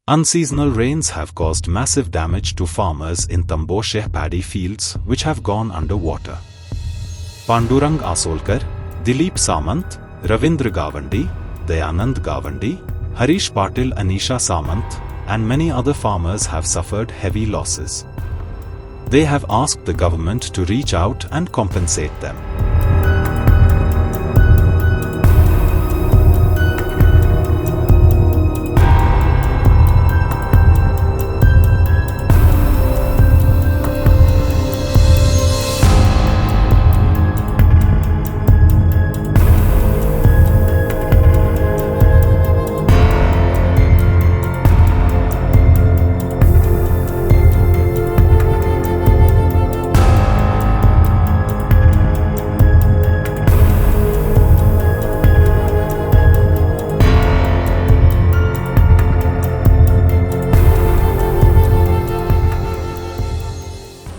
Unseasonal rains have caused massive damage to farmers in Tamboshe paddy fields which have gone underwater. Pandurang Asolkar, Dilip Samant, Ravindra Gawandi, Dayanand Gawandi, Harish Patil, Anisha Samant, and many other farmers have suffered heavy losses. They have asked the government to reach out and compensate them.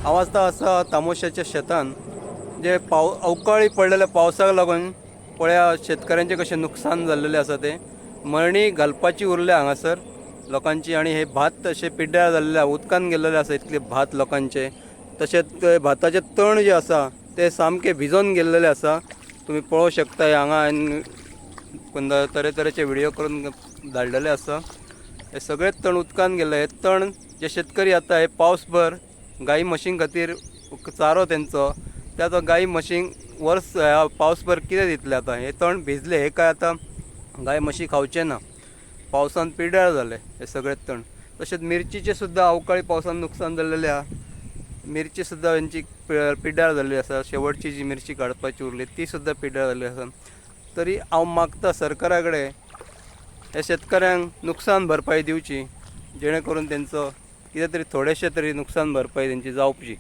आवाज असा तामोशाच्या शेतान जे अवकाळी पडलेल्या पावसाक लागून पळया शेतकऱ्यांचे कशें नुकसान जाल्लेलें आसा ते मळणी घालपाची उरल्या हांगासर लोकांची आनी हे भात अशें पिड्ड्यार जाल्ले उदकान गेल्लेले आसा इतले भात लोकांचे तशेंच भाताचे तण जे आसा ते सामके भिजोन गेल्लेले आसा तुम्ही पळोवंक शकता हांगा तरेतरेचे व्हिडिओ करून धाडलेले आसा हे सगळे तण उदकान गेले हे तण जे शेतकरी आता हे पावसभर गाई म्हशीं खातीर चारो तेंचो ते आतां गाई म्हशींक वर्स पावसभर कितें दितले आतां हे तण भिजले हे काय आतां गाय म्हशी खावचे ना पावसान पिड्ड्यार जाले हे सगळे तण तशेंच मिरचीचे सुद्दां अवकाळी पावसान नुकसान जाल्लेले आहा मिरची सुद्दां हेंची पिड्ड्यार जाल्ली आसा शेवटची जी मिरची काडपाची उरली ती सुद्दां पिड्ड्यार जाल्ली आसा तरी हांव मागता सरकारा कडेन हे शेतकऱ्यांक नुकसान भरपाई दिवची जेणे करून तेंचो कितें तरी थोडेशे तरी नुकसान भरपाई तेंची जावची.